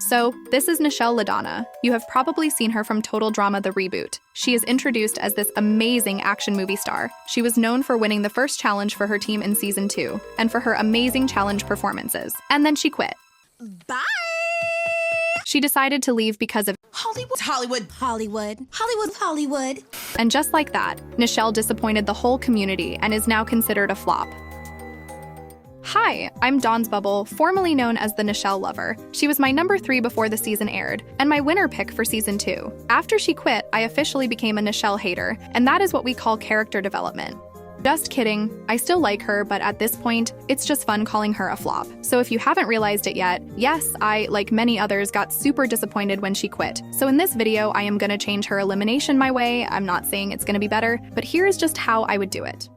So, this is Nichelle LaDonna. You have probably seen her from Total Drama The Reboot. She is introduced as this amazing action movie star. She was known for winning the first challenge for her team in Season 2, and for her amazing challenge performances. And then she quit. Bye! She decided to leave because of Hollywood. And just like that, Nichelle disappointed the whole community and is now considered a flop. Hi, I'm Dawnsbubble, formerly known as the Nichelle Lover. She was my number 3 before the season aired, and my winner pick for Season 2. After she quit, I officially became a Nichelle hater, and that is what we call character development. Just kidding, I still like her, but at this point, it's just fun calling her a flop. So if you haven't realized it yet, yes, I, like many others, got super disappointed when she quit. So in this video, I am gonna change her elimination my way. I'm not saying it's gonna be better, but here is just how I would do it.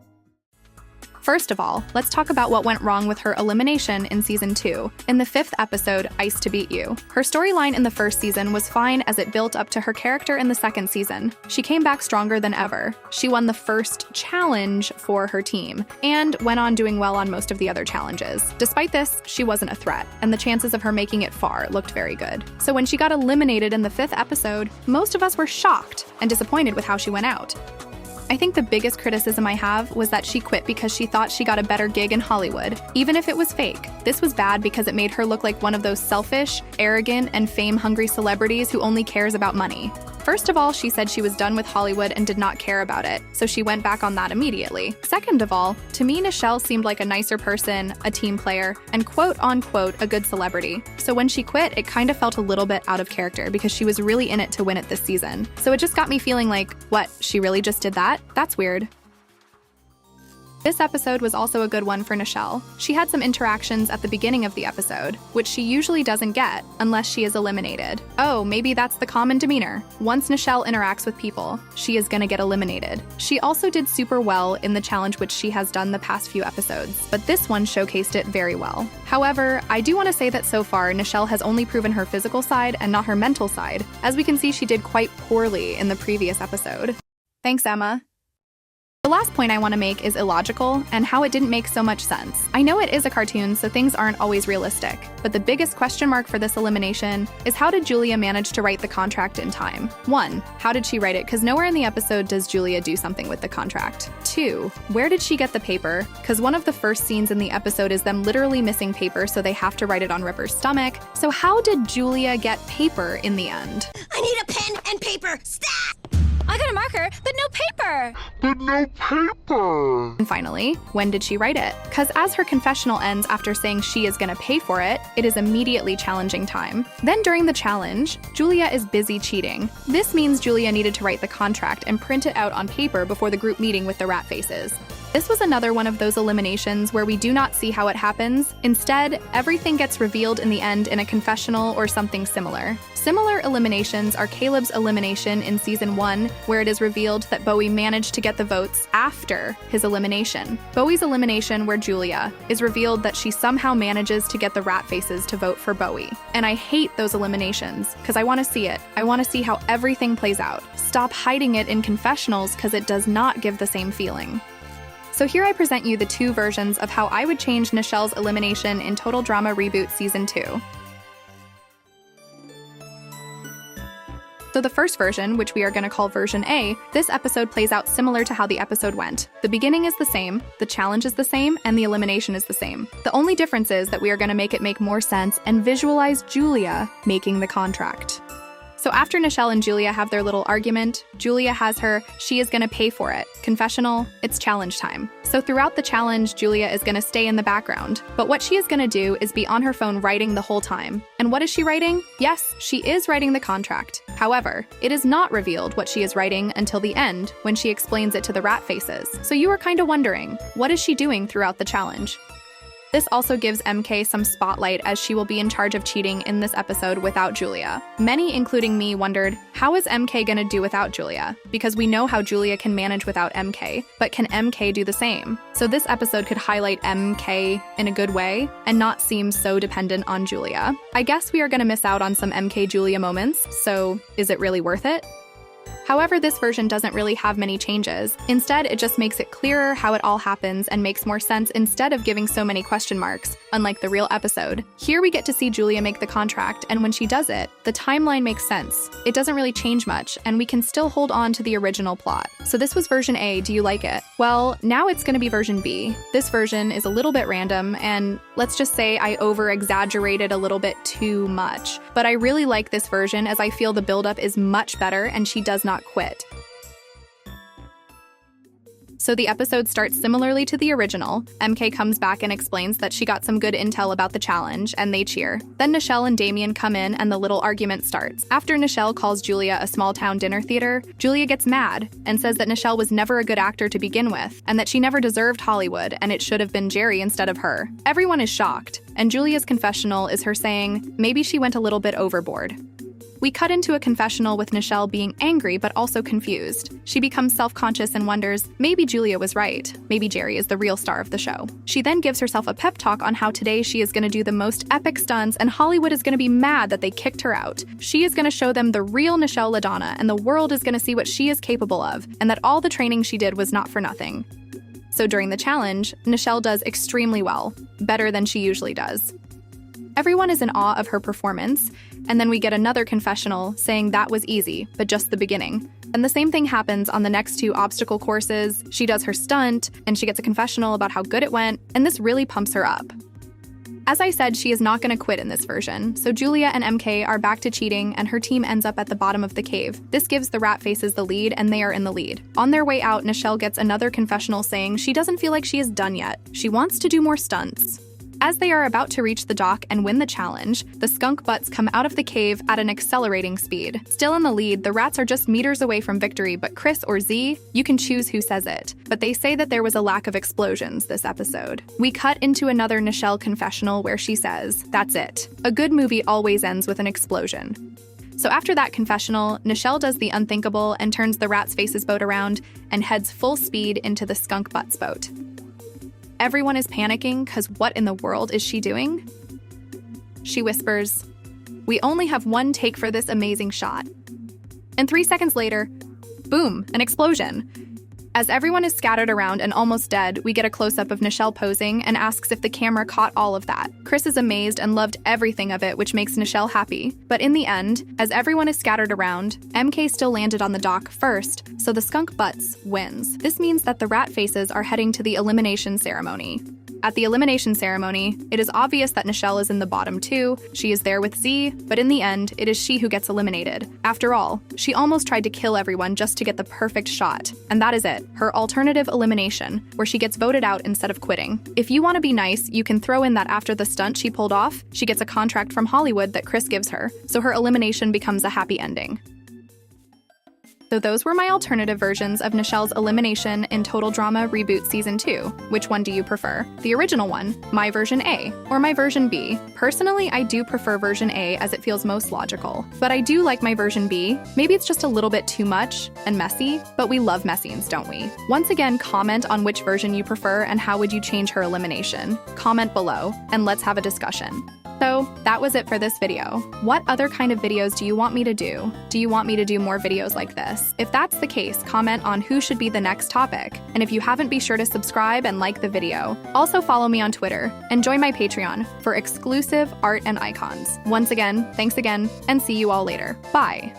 First of all, let's talk about what went wrong with her elimination in Season 2, in the 5th episode, Ice to Beat You. Her storyline in the first season was fine as it built up to her character in the second season. She came back stronger than ever. She won the first challenge for her team, and went on doing well on most of the other challenges. Despite this, she wasn't a threat, and the chances of her making it far looked very good. So when she got eliminated in the 5th episode, most of us were shocked and disappointed with how she went out. I think the biggest criticism I have was that she quit because she thought she got a better gig in Hollywood, even if it was fake. This was bad because it made her look like one of those selfish, arrogant, and fame-hungry celebrities who only cares about money. First of all, she said she was done with Hollywood and did not care about it, so she went back on that immediately. Second of all, to me, Nichelle seemed like a nicer person, a team player, and quote-unquote a good celebrity. So when she quit, it kind of felt a little bit out of character because she was really in it to win it this season. So it just got me feeling like, what, she really just did that? That's weird. This episode was also a good one for Nichelle. She had some interactions at the beginning of the episode, which she usually doesn't get unless she is eliminated. Oh, maybe that's the common demeanor. Once Nichelle interacts with people, she is gonna get eliminated. She also did super well in the challenge which she has done the past few episodes, but this one showcased it very well. However, I do want to say that so far, Nichelle has only proven her physical side and not her mental side. As we can see, she did quite poorly in the previous episode. Thanks, Emma. The last point I want to make is illogical and how it didn't make so much sense. I know it is a cartoon, so things aren't always realistic, but the biggest question mark for this elimination is how did Julia manage to write the contract in time? 1. How did she write it? Because nowhere in the episode does Julia do something with the contract. 2. Where did she get the paper? Because one of the first scenes in the episode is them literally missing paper, so they have to write it on River's stomach. So how did Julia get paper in the end? I need a pen and paper. Stat! I got a marker, but no paper. And finally, when did she write it? Because as her confessional ends after saying she is gonna pay for it, it is immediately challenging time. Then during the challenge, Julia is busy cheating. This means Julia needed to write the contract and print it out on paper before the group meeting with the rat faces. This was another one of those eliminations where we do not see how it happens. Instead, everything gets revealed in the end in a confessional or something similar. Similar eliminations are Caleb's elimination in Season 1, where it is revealed that Bowie managed to get the votes after his elimination. Bowie's elimination, where Julia is revealed that she somehow manages to get the rat faces to vote for Bowie. And I hate those eliminations, because I want to see it. I want to see how everything plays out. Stop hiding it in confessionals, because it does not give the same feeling. So here I present you the 2 versions of how I would change Nichelle's elimination in Total Drama Reboot Season 2. So the first version, which we are going to call version A, this episode plays out similar to how the episode went. The beginning is the same, the challenge is the same, and the elimination is the same. The only difference is that we are going to make it make more sense and visualize Julia making the contract. So after Nichelle and Julia have their little argument, Julia has her, she is gonna pay for it. Confessional, it's challenge time. So throughout the challenge, Julia is gonna stay in the background. But what she is gonna do is be on her phone writing the whole time. And what is she writing? Yes, she is writing the contract. However, it is not revealed what she is writing until the end, when she explains it to the rat faces. So you are kinda wondering, what is she doing throughout the challenge? This also gives MK some spotlight as she will be in charge of cheating in this episode without Julia. Many, including me, wondered, how is MK gonna do without Julia? Because we know how Julia can manage without MK, but can MK do the same? So this episode could highlight MK in a good way and not seem so dependent on Julia. I guess we are gonna miss out on some MK Julia moments, so is it really worth it? However, this version doesn't really have many changes. Instead, it just makes it clearer how it all happens and makes more sense instead of giving so many question marks, unlike the real episode. Here we get to see Julia make the contract, and when she does it, the timeline makes sense. It doesn't really change much, and we can still hold on to the original plot. So this was version A, do you like it? Well, now it's gonna be version B. This version is a little bit random, and let's just say I over-exaggerated a little bit too much. But I really like this version as I feel the buildup is much better and she does not quit. So the episode starts similarly to the original. MK comes back and explains that she got some good intel about the challenge, and they cheer. Then Nichelle and Damien come in and the little argument starts. After Nichelle calls Julia a small-town dinner theater, Julia gets mad and says that Nichelle was never a good actor to begin with, and that she never deserved Hollywood, and it should have been Jerry instead of her. Everyone is shocked, and Julia's confessional is her saying maybe she went a little bit overboard. We cut into a confessional with Nichelle being angry but also confused. She becomes self-conscious and wonders, maybe Julia was right. Maybe Jerry is the real star of the show. She then gives herself a pep talk on how today she is going to do the most epic stunts and Hollywood is going to be mad that they kicked her out. She is going to show them the real Nichelle LaDonna and the world is going to see what she is capable of and that all the training she did was not for nothing. So during the challenge, Nichelle does extremely well, better than she usually does. Everyone is in awe of her performance, and then we get another confessional saying that was easy, but just the beginning. And the same thing happens on the next two obstacle courses. She does her stunt, and she gets a confessional about how good it went, and this really pumps her up. As I said, she is not going to quit in this version, so Julia and MK are back to cheating, and her team ends up at the bottom of the cave. This gives the rat faces the lead, and they are in the lead. On their way out, Nichelle gets another confessional saying she doesn't feel like she is done yet. She wants to do more stunts. As they are about to reach the dock and win the challenge, the skunk butts come out of the cave at an accelerating speed. Still in the lead, the rats are just meters away from victory, but Chris or Z, you can choose who says it. But they say that there was a lack of explosions this episode. We cut into another Nichelle confessional where she says, "That's it. A good movie always ends with an explosion." So after that confessional, Nichelle does the unthinkable and turns the rat's faces boat around and heads full speed into the skunk butts boat. Everyone is panicking because what in the world is she doing? She whispers, "We only have one take for this amazing shot." And 3 seconds later, boom, an explosion. As everyone is scattered around and almost dead, we get a close-up of Nichelle posing and asks if the camera caught all of that. Chris is amazed and loved everything of it, which makes Nichelle happy. But in the end, as everyone is scattered around, MK still landed on the dock first, so the skunk butts wins. This means that the rat faces are heading to the elimination ceremony. At the elimination ceremony, it is obvious that Nichelle is in the bottom two. She is there with Z, but in the end, it is she who gets eliminated. After all, she almost tried to kill everyone just to get the perfect shot. And that is it, her alternative elimination, where she gets voted out instead of quitting. If you want to be nice, you can throw in that after the stunt she pulled off, she gets a contract from Hollywood that Chris gives her, so her elimination becomes a happy ending. So those were my alternative versions of Nichelle's elimination in Total Drama Reboot Season 2. Which one do you prefer? The original one, my version A, or my version B? Personally, I do prefer version A as it feels most logical. But I do like my version B. Maybe it's just a little bit too much and messy, but we love messines, don't we? Once again, comment on which version you prefer and how would you change her elimination. Comment below, and let's have a discussion. So that was it for this video. What other kind of videos do you want me to do? Do you want me to do more videos like this? If that's the case, comment on who should be the next topic. And if you haven't, be sure to subscribe and like the video. Also follow me on Twitter and join my Patreon for exclusive art and icons. Once again, thanks again, and see you all later. Bye.